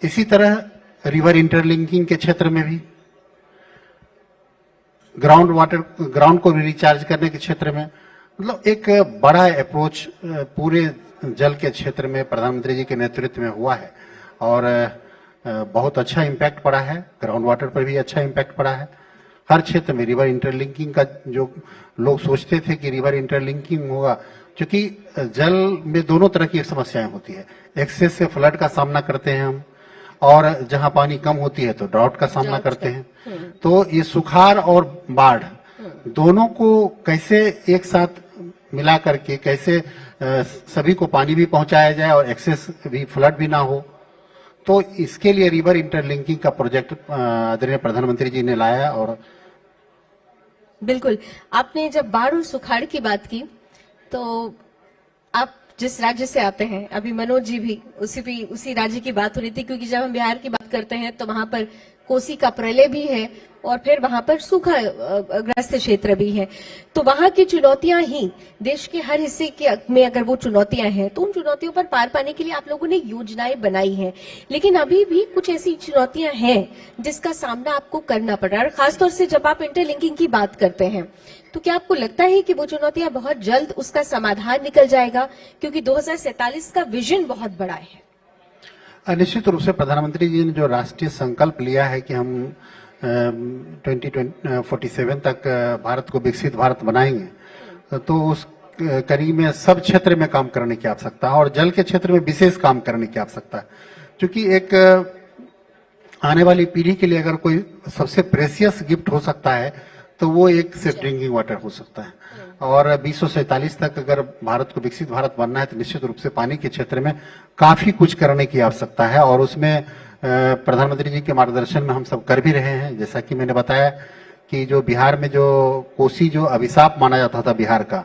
इसी तरह river interlinking के क्षेत्र में भी, ग्राउंड को भी रिचार्ज करने के क्षेत्र में, मतलब एक बड़ा अप्रोच पूरे जल के क्षेत्र में प्रधानमंत्री जी के नेतृत्व में हुआ है और बहुत अच्छा इम्पैक्ट पड़ा है। ग्राउंड वाटर पर भी अच्छा इम्पैक्ट पड़ा है। हर क्षेत्र में रिवर इंटरलिंकिंग का, जो लोग सोचते थे कि रिवर इंटरलिंकिंग होगा, क्योंकि जल में दोनों तरह की समस्याएं होती है। एक्सेस से फ्लड का सामना करते हैं हम, और जहां पानी कम होती है तो ड्राउट का सामना करते हैं। तो ये सुखाड़ और बाढ़ दोनों को कैसे एक साथ मिला करके कैसे सभी को पानी भी पहुंचाया जाए और एक्सेस भी, फ्लड भी ना हो, तो इसके लिए रिवर इंटरलिंकिंग का प्रोजेक्ट आदरणीय प्रधानमंत्री जी ने लाया। और बिल्कुल, आपने जब बाढ़ और सुखाड़ की बात की तो आप जिस राज्य से आते हैं, अभी मनोज जी भी उसी राज्य की बात हो रही थी, क्योंकि जब हम बिहार की बात करते हैं तो वहां पर कोसी का प्रलय भी है और फिर वहां पर सूखा ग्रस्त क्षेत्र भी है। तो वहां की चुनौतियां ही देश के हर हिस्से में अगर वो चुनौतियां हैं तो उन चुनौतियों पर पार पाने के लिए आप लोगों ने योजनाएं बनाई हैं, लेकिन अभी भी कुछ ऐसी चुनौतियां हैं जिसका सामना आपको करना पड़ रहा है। और खासतौर से जब आप इंटरलिंकिंग की बात करते हैं तो क्या आपको लगता है कि वो चुनौतियां बहुत जल्द उसका समाधान निकल जाएगा, क्योंकि 2047 का विजन बहुत बड़ा है? निश्चित रूप से प्रधानमंत्री जी ने जो राष्ट्रीय संकल्प लिया है कि हम 2047 तक भारत को विकसित भारत बनाएंगे, तो उस कड़ी में सब क्षेत्र में काम करने की आवश्यकता है और जल के क्षेत्र में विशेष काम करने की आवश्यकता है। क्योंकि एक आने वाली पीढ़ी के लिए अगर कोई सबसे प्रेशियस गिफ्ट हो सकता है तो वो एक सेफ ड्रिंकिंग वाटर हो सकता है। और 2047 तक अगर भारत को विकसित भारत बनना है तो निश्चित रूप से पानी के क्षेत्र में काफी कुछ करने की आवश्यकता है और उसमें प्रधानमंत्री जी के मार्गदर्शन में हम सब कर भी रहे हैं। जैसा कि मैंने बताया कि जो बिहार में जो कोसी जो अभिशाप माना जाता था बिहार का,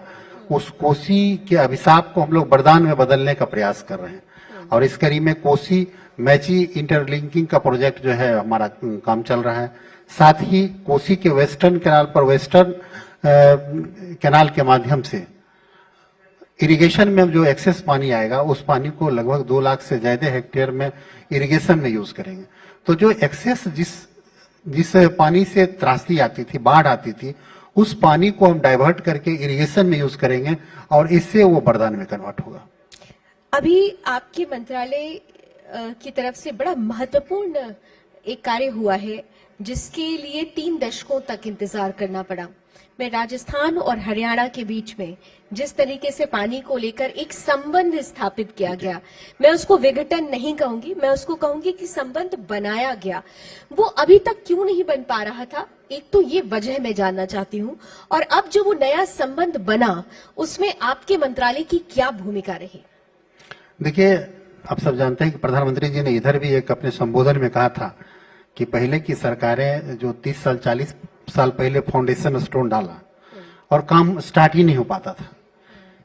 उस कोसी के अभिशाप को हम लोग वरदान में बदलने का प्रयास कर रहे हैं और इस कड़ी में कोसी मैची इंटरलिंकिंग का प्रोजेक्ट जो है हमारा काम चल रहा है। साथ ही कोसी के वेस्टर्न कैनाल पर वेस्टर्न कैनाल के माध्यम से इरिगेशन में जो एक्सेस पानी आएगा उस पानी को लगभग 2 लाख से ज्यादा हेक्टेयर में इरिगेशन में यूज करेंगे। तो जो एक्सेस जिस पानी से त्रासदी आती थी, बाढ़ आती थी, उस पानी को हम डाइवर्ट करके इरिगेशन में यूज करेंगे और इससे वो वरदान में कन्वर्ट होगा। अभी आपके मंत्रालय की तरफ से बड़ा महत्वपूर्ण एक कार्य हुआ है जिसके लिए 3 दशकों तक इंतजार करना पड़ा। मैं राजस्थान और हरियाणा के बीच में जिस तरीके से पानी को लेकर एक संबंध स्थापित किया गया, मैं उसको विघटन नहीं कहूंगी, मैं उसको कहूंगी कि संबंध बनाया गया, वो अभी तक क्यों नहीं बन पा रहा था? एक तो ये वजह मैं जानना चाहती हूँ, और अब जो वो नया संबंध बना उसमें आपके मंत्रालय की क्या भूमिका रही? देखिए, आप सब जानते हैं कि प्रधानमंत्री जी ने इधर भी एक अपने संबोधन में कहा था कि पहले की सरकारें जो 30 साल 40 साल पहले फाउंडेशन स्टोन डाला और काम स्टार्ट ही नहीं हो पाता था।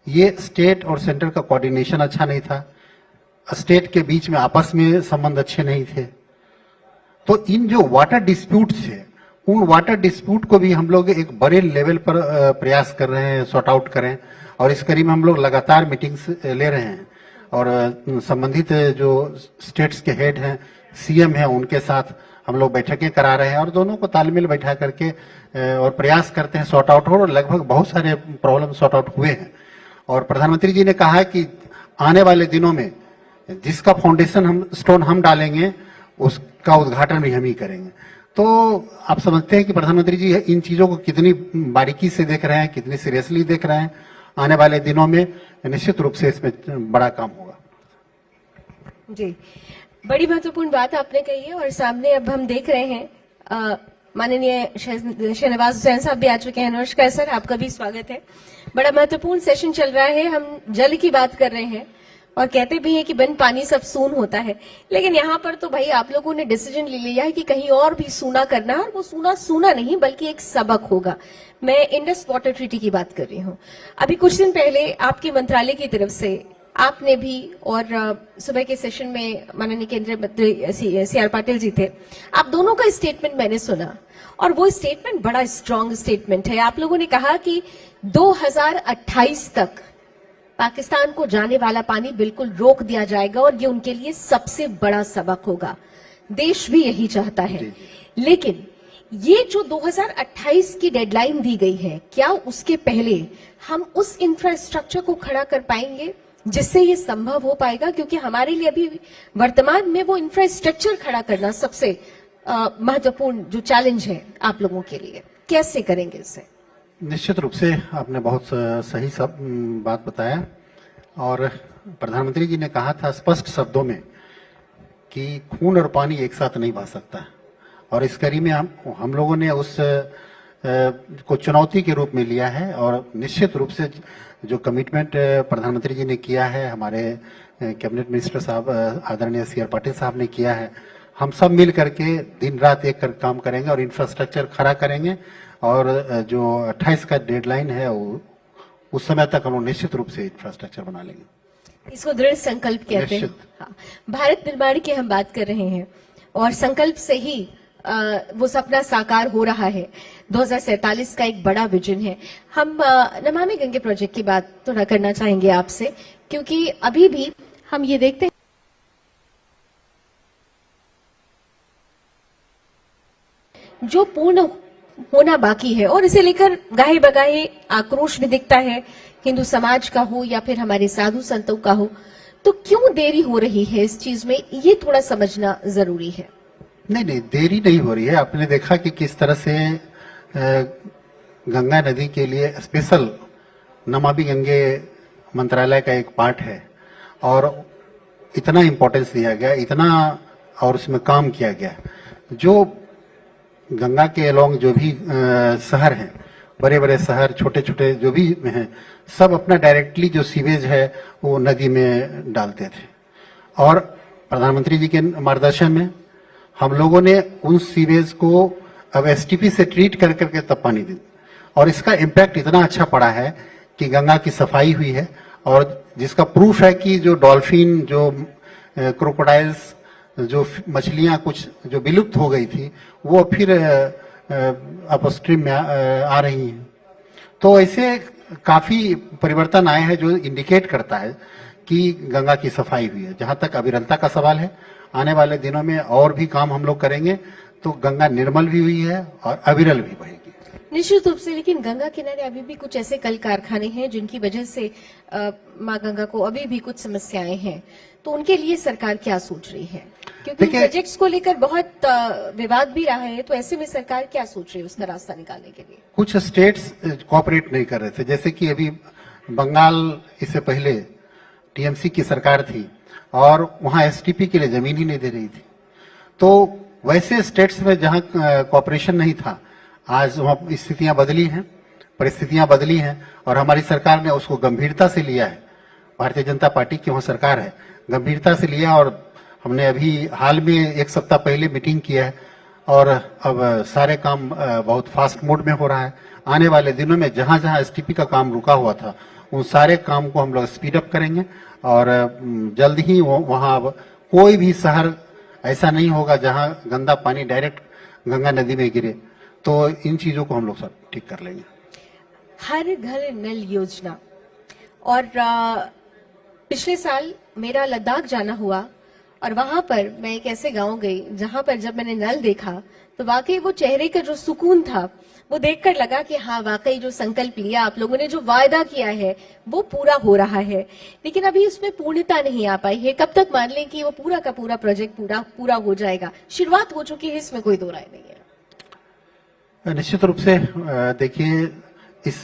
ये स्टेट और सेंटर का कोऑर्डिनेशन अच्छा नहीं था, स्टेट के बीच में आपस में संबंध अच्छे नहीं थे। तो इन जो वाटर डिस्प्यूट्स है, उन वाटर डिस्प्यूट को भी हम लोग एक बड़े लेवल पर प्रयास कर रहे हैं, सॉर्ट आउट करें, और इस कड़ी में हम लोग लगातार मीटिंग्स ले रहे हैं और संबंधित जो स्टेट्स के हेड हैं, सीएम हैं, उनके साथ हम लोग बैठकें करा रहे हैं और दोनों को तालमेल बैठा करके और प्रयास करते हैं सॉर्ट आउट हो, और लगभग बहुत सारे प्रॉब्लम सॉर्ट आउट हुए हैं। और प्रधानमंत्री जी ने कहा है कि आने वाले दिनों में जिसका फाउंडेशन स्टोन हम डालेंगे उसका उद्घाटन भी हम ही करेंगे। तो आप समझते हैं कि प्रधानमंत्री जी इन चीजों को कितनी बारीकी से देख रहे हैं, कितनी सीरियसली देख रहे हैं। आने वाले दिनों में निश्चित रूप से इसमें बड़ा काम होगा। जी, बड़ी महत्वपूर्ण बात आपने कही है। और सामने अब हम देख रहे हैं माननीय शहनवाज हुसैन साहब भी आ चुके हैं। नमस्कार सर, आपका भी स्वागत है। बड़ा महत्वपूर्ण सेशन चल रहा है, हम जल की बात कर रहे हैं और कहते भी हैं कि बिन पानी सब सून होता है, लेकिन यहाँ पर तो भाई आप लोगों ने डिसीजन ले लिया है कि कहीं और भी सूना करना है, और वो सूना नहीं बल्कि एक सबक होगा। मैं इंडस वाटर ट्रीटी की बात कर रही हूँ। अभी कुछ दिन पहले आपके मंत्रालय की तरफ से आपने भी, और सुबह के सेशन में माननीय केंद्रीय मंत्री सी.आर. पाटिल जी थे, आप दोनों का स्टेटमेंट मैंने सुना और वो स्टेटमेंट बड़ा स्ट्रांग स्टेटमेंट है। आप लोगों ने कहा कि 2028 तक पाकिस्तान को जाने वाला पानी बिल्कुल रोक दिया जाएगा और ये उनके लिए सबसे बड़ा सबक होगा। देश भी यही चाहता है। लेकिन ये जो 2028 की डेडलाइन दी गई है, क्या उसके पहले हम उस इंफ्रास्ट्रक्चर को खड़ा कर पाएंगे जिससे ये संभव हो पाएगा? क्योंकि हमारे लिए अभी वर्तमान में वो इंफ्रास्ट्रक्चर खड़ा करना सबसे महत्वपूर्ण जो चैलेंज है आप लोगों के लिए, कैसे करेंगे इसे? निश्चित रूप से आपने बहुत सही सब बात बताया और प्रधानमंत्री जी ने कहा था स्पष्ट शब्दों में कि खून और पानी एक साथ नहीं बह सकता और इस कड़ी में हम लोगों ने उस को चुनौती के रूप में लिया है और निश्चित रूप से जो कमिटमेंट प्रधानमंत्री जी ने किया है, हमारे कैबिनेट मिनिस्टर साहब आदरणीय सी आर पाटिल साहब ने किया है, हम सब मिल करके दिन रात एक कर काम करेंगे और इंफ्रास्ट्रक्चर खड़ा करेंगे और जो 28 का डेडलाइन है उस समय तक हम लोग निश्चित रूप से इंफ्रास्ट्रक्चर बना लेंगे। इसको दृढ़ संकल्प कहते हैं। हाँ, भारत निर्माण की हम बात कर रहे हैं और संकल्प से ही वो सपना साकार हो रहा है। 2047 का एक बड़ा विजन है। हम नमामि गंगे प्रोजेक्ट की बात थोड़ा करना चाहेंगे आपसे, क्योंकि अभी भी हम ये देखते हैं जो पूर्ण होना बाकी है और इसे लेकर गाहे बगाहे आक्रोश भी दिखता है, हिंदू समाज का हो या फिर हमारे साधु संतों का हो। तो क्यों देरी हो रही है इस चीज में, ये थोड़ा समझना जरूरी है। नहीं, देरी नहीं हो रही है। आपने देखा कि किस तरह से गंगा नदी के लिए स्पेशल नमामि गंगे मंत्रालय का एक पार्ट है और इतना इम्पोर्टेंस दिया गया, इतना और उसमें काम किया गया। जो गंगा के अलोंग जो भी शहर हैं, बड़े बड़े शहर, छोटे छोटे जो भी हैं, सब अपना डायरेक्टली जो सीवेज है वो नदी में डालते थे और प्रधानमंत्री जी के मार्गदर्शन में हम लोगों ने उन सीवेज को अब एसटीपी से ट्रीट कर करके तब पानी दी और इसका इम्पैक्ट इतना अच्छा पड़ा है कि गंगा की सफाई हुई है और जिसका प्रूफ है कि जो डॉल्फिन, जो क्रोकोडाइल्स, जो मछलियां कुछ जो विलुप्त हो गई थी वो फिर अपस्ट्रीम में आ रही हैं। तो ऐसे काफी परिवर्तन आए हैं जो इंडिकेट करता है कि गंगा की सफाई हुई है। जहां तक अविरलता का सवाल है, आने वाले दिनों में और भी काम हम लोग करेंगे तो गंगा निर्मल भी हुई है और अविरल भी बहेगी निश्चित रूप से। लेकिन गंगा किनारे अभी भी कुछ ऐसे कल कारखाने हैं जिनकी वजह से माँ गंगा को अभी भी कुछ समस्याएं हैं, तो उनके लिए सरकार क्या सोच रही है? क्योंकि प्रोजेक्ट्स को लेकर बहुत विवाद भी रहा है, तो ऐसे में सरकार क्या सोच रही है उसका रास्ता निकालने के लिए? कुछ स्टेट्स कोऑपरेट नहीं कर रहे थे, जैसे कि अभी बंगाल इससे पहले टीएमसी की सरकार थी और वहां एसटीपी के लिए जमीन ही नहीं दे रही थी। तो वैसे स्टेट्स में जहां कोऑपरेशन नहीं था, आज वहां स्थितियां बदली हैं, परिस्थितियां बदली हैं और हमारी सरकार ने उसको गंभीरता से लिया है। भारतीय जनता पार्टी की वहां सरकार है, गंभीरता से लिया और हमने अभी हाल में एक सप्ताह पहले मीटिंग किया है और अब सारे काम बहुत फास्ट मोड में हो रहा है। आने वाले दिनों में जहां जहां एसटीपी का काम रुका हुआ था उन सारे काम को हम लोग स्पीड अप करेंगे और जल्द ही वहां अब कोई भी शहर ऐसा नहीं होगा जहां गंदा पानी डायरेक्ट गंगा नदी में गिरे। तो इन चीजों को हम लोग सब ठीक कर लेंगे। हर घर नल योजना और पिछले साल मेरा लद्दाख जाना हुआ और वहां पर मैं एक ऐसे गांव गई जहां पर जब मैंने नल देखा तो वाकई वो चेहरे का जो सुकून था वो देखकर लगा कि हाँ, वाकई जो संकल्प लिया आप लोगों ने, जो वायदा किया है वो पूरा हो रहा है। लेकिन अभी इसमें पूर्णता नहीं आ पाई है। कब तक मान लें कि वो पूरा का पूरा प्रोजेक्ट पूरा हो जाएगा? शुरुआत हो चुकी है, इसमें कोई दो राय नहीं है। निश्चित रूप से देखिए, इस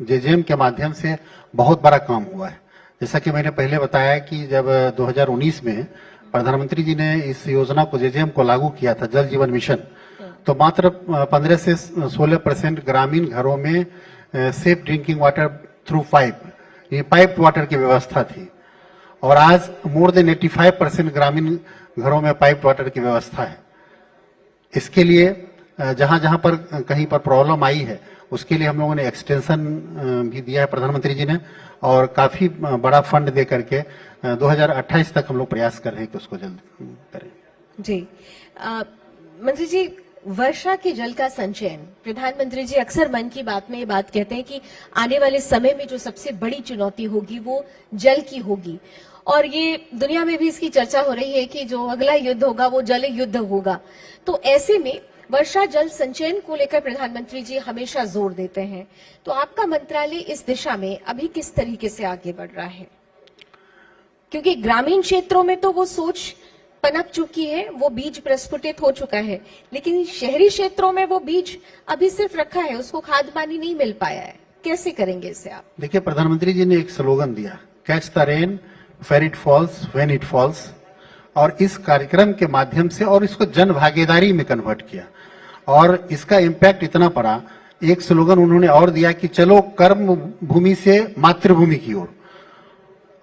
जेजेएम के माध्यम से बहुत बड़ा काम हुआ है। जैसा कि मैंने पहले बताया कि जब 2019 में प्रधानमंत्री जी ने इस योजना को, जेजेएम को लागू किया था, जल जीवन मिशन, तो मात्र 15 से 16% ग्रामीण घरों में safe drinking water through pipe, ये पाइप वाटर की व्यवस्था थी और आज मोर देन 85% ग्रामीण घरों में पाइप वाटर की व्यवस्था है। इसके लिए जहां जहां पर कहीं पर प्रॉब्लम आई है उसके लिए हम लोगों ने एक्सटेंशन भी दिया है प्रधानमंत्री जी ने और काफी बड़ा फंड दे करके 2028 तक हम लोग प्रयास कर रहे हैं कि उसको जल्द करें। जी मंत्री जी, वर्षा के जल का संचयन, प्रधानमंत्री जी अक्सर मन की बात में ये बात कहते हैं कि आने वाले समय में जो सबसे बड़ी चुनौती होगी वो जल की होगी, और ये दुनिया में भी इसकी चर्चा हो रही है कि जो अगला युद्ध होगा वो जल युद्ध होगा। तो ऐसे में वर्षा जल संचयन को लेकर प्रधानमंत्री जी हमेशा जोर देते हैं, तो आपका मंत्रालय इस दिशा में अभी किस तरीके से आगे बढ़ रहा है? क्योंकि ग्रामीण क्षेत्रों में तो वो सोच पनप चुकी है, वो बीज प्रस्फुटित हो चुका है, लेकिन शहरी क्षेत्रों में वो बीज अभी सिर्फ रखा है, उसको खाद पानी नहीं मिल पाया है। कैसे करेंगे इसे आप? देखिए, प्रधानमंत्री जी ने एक स्लोगन दिया, catch the rain where it falls when it falls, और इस कार्यक्रम के माध्यम से और इसको जन भागीदारी में कन्वर्ट किया और इसका इम्पैक्ट इतना पड़ा। एक स्लोगन उन्होंने और दिया कि चलो कर्म भूमि से मातृभूमि की ओर।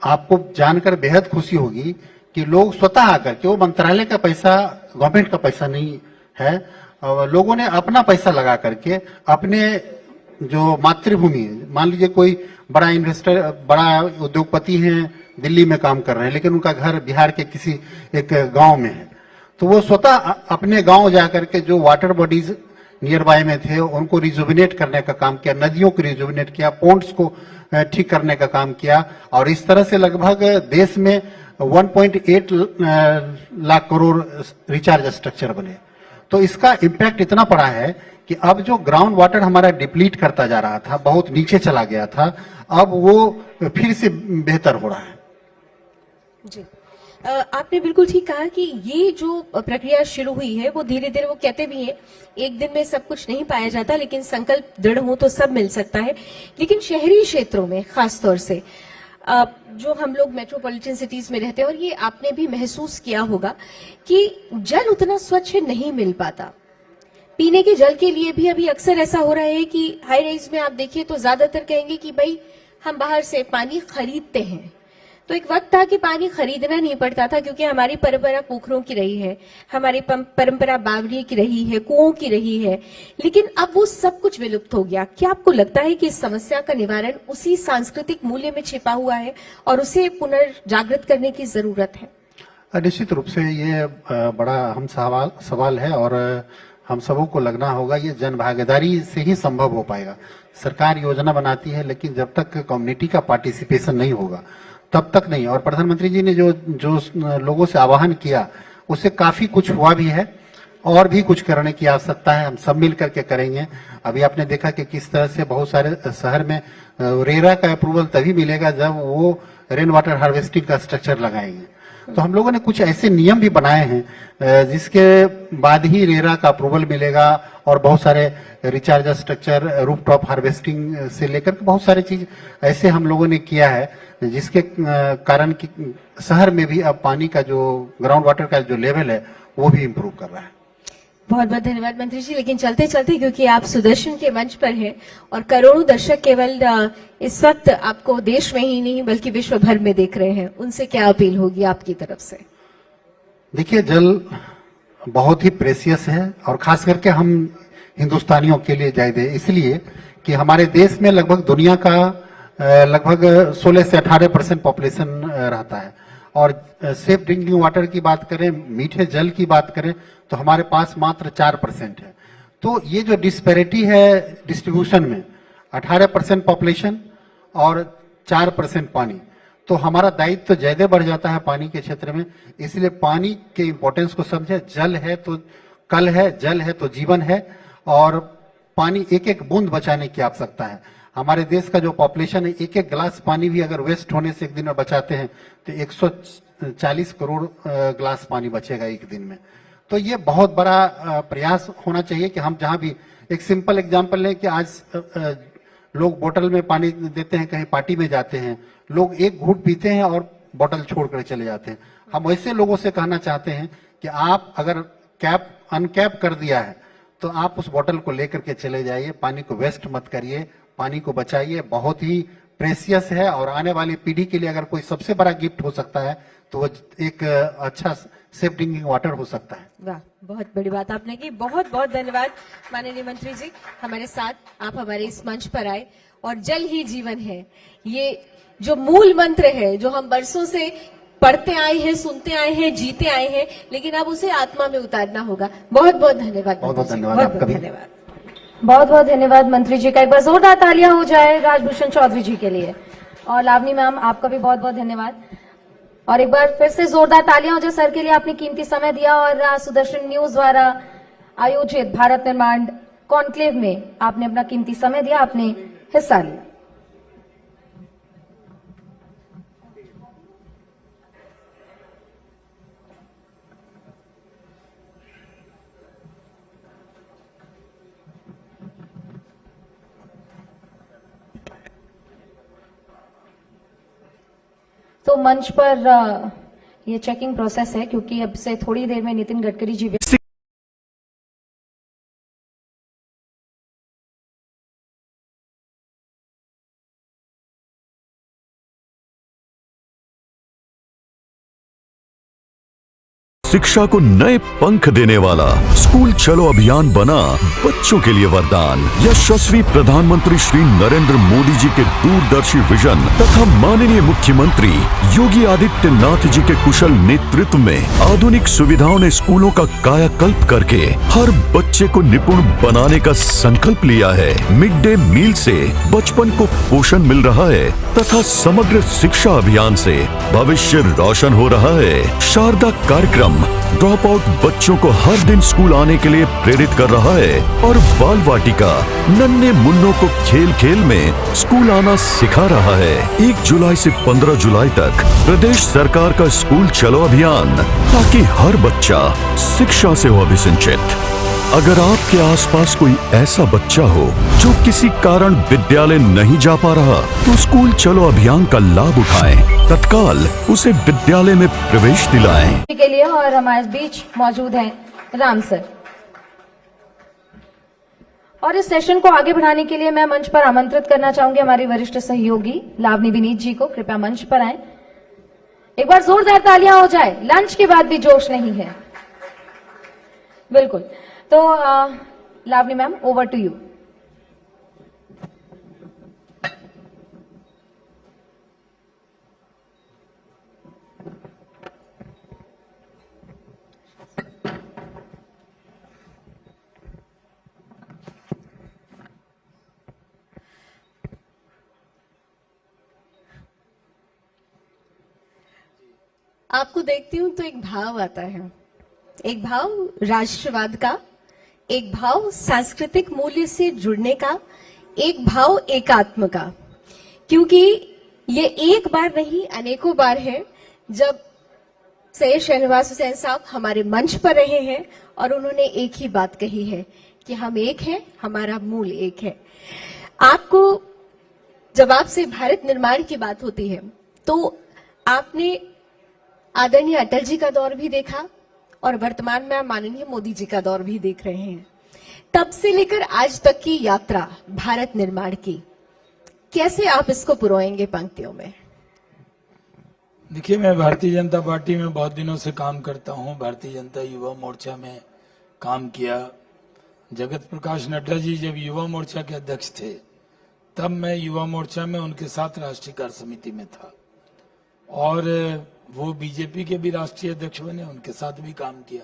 आपको जानकर बेहद खुशी होगी कि लोग स्वतः आकर के, वो मंत्रालय का पैसा, गवर्नमेंट का पैसा नहीं है, लोगों ने अपना पैसा लगा करके अपने जो मातृभूमि, मान लीजिए कोई बड़ा इन्वेस्टर, बड़ा उद्योगपति हैं, दिल्ली में काम कर रहे हैं, लेकिन उनका घर बिहार के किसी एक गांव में है, तो वो स्वतः अपने गांव जाकर के जो वाटर बॉडीज नियर बाय में थे उनको रिजुविनेट करने का काम किया, नदियों को रिजुविनेट किया, पोन्ट्स को ठीक करने का काम किया, और इस तरह से लगभग देश में 1.8 लाख करोड़ रिचार्ज स्ट्रक्चर बने। तो इसका इम्पैक्ट इतना पड़ा है कि अब जो ग्राउंड वाटर हमारा डिप्लीट करता जा रहा था, बहुत नीचे चला गया था, अब वो फिर से बेहतर हो रहा है। जी, आपने बिल्कुल ठीक कहा कि ये जो प्रक्रिया शुरू हुई है वो धीरे धीरे, वो कहते भी हैं एक दिन में सब कुछ नहीं पाया जाता, लेकिन संकल्प दृढ़ हो तो सब मिल सकता है। लेकिन शहरी क्षेत्रों में खासतौर से जो हम लोग मेट्रोपॉलिटन सिटीज में रहते हैं, और ये आपने भी महसूस किया होगा कि जल उतना स्वच्छ नहीं मिल पाता। पीने के जल के लिए भी अभी अक्सर ऐसा हो रहा है कि हाई राइज में आप देखिए तो ज्यादातर कहेंगे कि भाई हम बाहर से पानी खरीदते हैं। तो एक वक्त था कि पानी खरीदना नहीं पड़ता था, क्योंकि हमारी परंपरा पोखरों की रही है, हमारी परंपरा बावड़ी की रही है, कुओं की रही है, लेकिन अब वो सब कुछ विलुप्त हो गया। क्या आपको लगता है कि इस समस्या का निवारण उसी सांस्कृतिक मूल्य में छिपा हुआ है और उसे पुनर्जागृत करने की जरूरत है? निश्चित रूप से ये बड़ा अहम सवाल है, और हम सबों को लगना होगा, ये जन भागीदारी से ही संभव हो पाएगा। सरकार योजना बनाती है, लेकिन जब तक कम्युनिटी का पार्टिसिपेशन नहीं होगा तब तक नहीं। और प्रधानमंत्री जी ने जो लोगों से आह्वान किया उससे काफी कुछ हुआ भी है, और भी कुछ करने की आवश्यकता है, हम सब मिल करके करेंगे। अभी आपने देखा कि किस तरह से बहुत सारे शहर में रेरा का अप्रूवल तभी मिलेगा जब वो रेन वाटर हार्वेस्टिंग का स्ट्रक्चर लगाएंगे। तो हम लोगों ने कुछ ऐसे नियम भी बनाए हैं जिसके बाद ही रेरा का अप्रूवल मिलेगा, और बहुत सारे रिचार्ज स्ट्रक्चर, रूफटॉप हार्वेस्टिंग से लेकर के बहुत सारी चीज ऐसे हम लोगों ने किया है, जिसके कारण कि शहर में भी अब पानी का जो ग्राउंड वाटर का जो लेवल है वो भी इम्प्रूव कर रहा है। बहुत बहुत धन्यवाद मंत्री जी। लेकिन चलते चलते, क्योंकि आप सुदर्शन के मंच पर हैं और करोड़ों दर्शक केवल इस वक्त आपको देश में ही नहीं बल्कि विश्व भर में देख रहे हैं, उनसे क्या अपील होगी आपकी तरफ से? देखिए, जल बहुत ही प्रेसियस है, और खास करके हम हिंदुस्तानियों के लिए ज्यादा, इसलिए कि हमारे देश में लगभग दुनिया का लगभग 16 से 18% पॉपुलेशन रहता है, और सेफ ड्रिंकिंग वाटर की बात करें, मीठे जल की बात करें, तो हमारे पास मात्र 4% है। तो ये जो डिस्पैरिटी है डिस्ट्रीब्यूशन में, 18% पॉपुलेशन और 4% पानी, तो हमारा दायित्व तो ज्यादा बढ़ जाता है पानी के क्षेत्र में। इसलिए पानी के इंपॉर्टेंस को समझे। जल है तो कल है, जल है तो जीवन है, और पानी एक एक बूंद बचाने की आवश्यकता है। हमारे देश का जो पॉपुलेशन है, एक एक गिलास पानी भी अगर वेस्ट होने से एक दिन में बचाते हैं तो 140 करोड़ गिलास पानी बचेगा एक दिन में। तो ये बहुत बड़ा प्रयास होना चाहिए कि हम जहां भी, एक सिंपल एग्जांपल लें कि आज लोग बोतल में पानी देते हैं, कहीं पार्टी में जाते हैं, लोग एक घूंट पीते हैं और बोतल छोड़कर चले जाते हैं। हम ऐसे लोगों से कहना चाहते हैं कि आप अगर कैप अनकैप कर दिया है तो आप उस बोतल को लेकर के चले जाइए, पानी को वेस्ट मत करिए, पानी को बचाइए। बहुत ही प्रेसियस है, और आने वाली पीढ़ी के लिए अगर कोई सबसे बड़ा गिफ्ट हो सकता है तो वो एक अच्छा सेफ ड्रिंकिंग वाटर हो सकता है। वाह, बहुत बड़ी बात आपने की। बहुत बहुत धन्यवाद माननीय मंत्री जी, हमारे साथ आप हमारे इस मंच पर आए। और जल ही जीवन है, ये जो मूल मंत्र है, जो हम बरसों से पढ़ते आए हैं, सुनते आए हैं, जीते आए हैं, लेकिन अब उसे आत्मा में उतारना होगा। बहुत बहुत धन्यवाद। बहुत बहुत धन्यवाद बहुत आपका भी। धन्यवाद। बहुत बहुत धन्यवाद मंत्री जी का। एक बार जोरदार तालियां हो जाए राजभूषण चौधरी जी के लिए। और लावनी मैम आपका भी बहुत बहुत धन्यवाद। और एक बार फिर से जोरदार तालियां हो जाए सर के लिए, आपने कीमती समय दिया और सुदर्शन न्यूज द्वारा आयोजित भारत निर्माण कॉन्क्लेव में आपने अपना कीमती समय दिया, आपने हिस्सा लिया। तो मंच पर ये चेकिंग प्रोसेस है, क्योंकि अब से थोड़ी देर में नितिन गडकरी जी शिक्षा को नए पंख देने वाला स्कूल चलो अभियान बना बच्चों के लिए वरदान। यशस्वी प्रधानमंत्री श्री नरेंद्र मोदी जी के दूरदर्शी विजन तथा माननीय मुख्यमंत्री योगी आदित्यनाथ जी के कुशल नेतृत्व में आधुनिक सुविधाओं ने स्कूलों का कायाकल्प करके हर बच्चे को निपुण बनाने का संकल्प लिया है। मिड डे मील से बचपन को पोषण मिल रहा है तथा समग्र शिक्षा अभियान से भविष्य रोशन हो रहा है। शारदा कार्यक्रम ड्रॉप आउट बच्चों को हर दिन स्कूल आने के लिए प्रेरित कर रहा है और बाल वाटिका नन्हे मुन्नों को खेल खेल में स्कूल आना सिखा रहा है। 1 जुलाई से 15 जुलाई तक प्रदेश सरकार का स्कूल चलो अभियान, ताकि हर बच्चा शिक्षा से हो अभिसिंचित। अगर आपके आसपास कोई ऐसा बच्चा हो जो किसी कारण विद्यालय नहीं जा पा रहा, तो स्कूल चलो अभियान का लाभ उठाएं, तत्काल उसे विद्यालय में प्रवेश दिलाएं। के लिए। और हमारे बीच मौजूद हैं राम सर। और इस सेशन को आगे बढ़ाने के लिए मैं मंच पर आमंत्रित करना चाहूंगी हमारी वरिष्ठ सहयोगी लावनी विनीत जी को। कृपया मंच पर आए। एक बार जोरदार तालियां हो जाए, लंच के बाद भी जोश नहीं है। बिल्कुल। तो Lavani ma'am, over to you. आपको देखती हूं तो एक भाव आता है, एक भाव राष्ट्रवाद का, एक भाव सांस्कृतिक मूल्य से जुड़ने का, एक भाव एकात्म का। क्योंकि ये एक बार नहीं अनेकों बार है जब सैयद शहनवाज हुसैन साहब हमारे मंच पर रहे हैं और उन्होंने एक ही बात कही है कि हम एक हैं, हमारा मूल एक है। आपको जब आपसे भारत निर्माण की बात होती है तो आपने आदरणीय अटल जी का दौर भी देखा और वर्तमान में माननीय मोदी जी का दौर भी देख रहे हैं। तब से लेकर आज तक की यात्रा भारत निर्माण की, कैसे आप इसको पुरोएंगे पंक्तियों में? देखिए, मैं भारतीय जनता पार्टी में बहुत दिनों से काम करता हूं। भारतीय जनता युवा मोर्चा में काम किया। जगत प्रकाश नड्डा जी जब युवा मोर्चा के अध्यक्ष थे तब मैं युवा मोर्चा में उनके साथ राष्ट्रीय कार्य समिति में था, और वो बीजेपी के भी राष्ट्रीय अध्यक्ष बने, उनके साथ भी काम किया।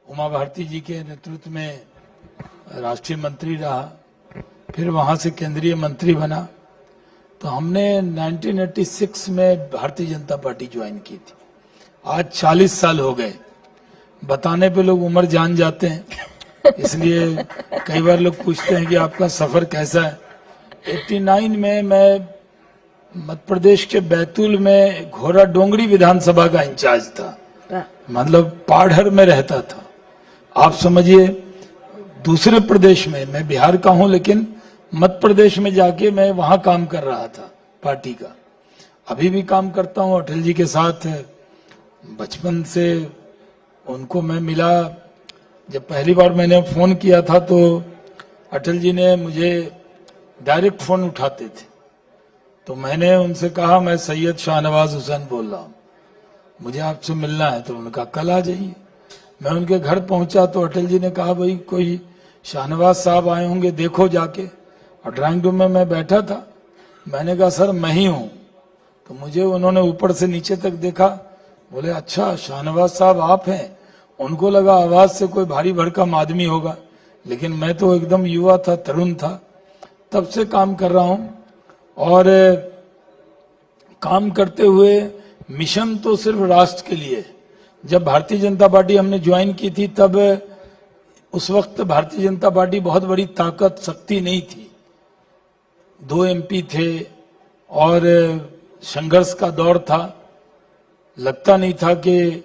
उमा भारती जी के नेतृत्व में राष्ट्रीय मंत्री रहा, फिर वहां से केंद्रीय मंत्री बना। तो हमने 1986 में भारतीय जनता पार्टी ज्वाइन की थी। आज 40 साल हो गए। बताने पे लोग उम्र जान जाते हैं, इसलिए कई बार लोग पूछते हैं कि आपका सफर कैसा है। 89 में मैं मध्य प्रदेश के बैतूल में घोड़ा डोंगरी विधानसभा का इंचार्ज था, मतलब पाढ़र में रहता था। आप समझिए, दूसरे प्रदेश में, मैं बिहार का हूं लेकिन मध्य प्रदेश में जाके मैं वहां काम कर रहा था पार्टी का। अभी भी काम करता हूं अटल जी के साथ। बचपन से उनको मैं मिला। जब पहली बार मैंने फोन किया था तो अटल जी ने मुझे डायरेक्ट फोन उठाते थे, तो मैंने उनसे कहा मैं सैयद शाहनवाज हुसैन बोल रहा हूं, मुझे आपसे मिलना है। तो उन्होंने कहा कल आ जाइए। मैं उनके घर पहुंचा तो अटल जी ने कहा भाई कोई शाहनवाज साहब आए होंगे, देखो जाके। और ड्राइंग रूम में मैं बैठा था, मैंने कहा सर मैं ही हूं। तो मुझे उन्होंने ऊपर से नीचे तक देखा, बोले अच्छा शाहनवाज साहब आप हैं। उनको लगा आवाज से कोई भारी भरकम आदमी होगा, लेकिन मैं तो एकदम युवा था, तरुण था। तब से काम कर रहा हूं और काम करते हुए मिशन तो सिर्फ राष्ट्र के लिए। जब भारतीय जनता पार्टी हमने ज्वाइन की थी तब उस वक्त भारतीय जनता पार्टी बहुत बड़ी ताकत शक्ति नहीं थी, 2 MP थे और संघर्ष का दौर था। लगता नहीं था कि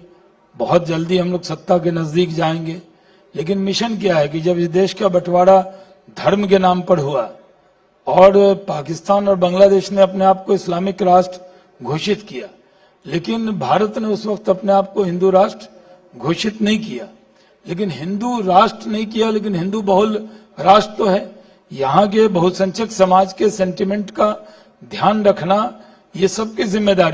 बहुत जल्दी हम लोग सत्ता के नजदीक जाएंगे। लेकिन मिशन क्या है कि जब इस देश का बंटवारा धर्म के नाम पर हुआ और पाकिस्तान और बांग्लादेश ने अपने आप को इस्लामिक राष्ट्र घोषित किया, लेकिन भारत ने उस वक्त अपने आप को हिंदू राष्ट्र घोषित नहीं किया। लेकिन हिंदू राष्ट्र नहीं किया, लेकिन हिंदू बहुल राष्ट्र तो है। यहाँ के बहुसंख्यक समाज के सेंटिमेंट का ध्यान रखना ये सबकी जिम्मेदारी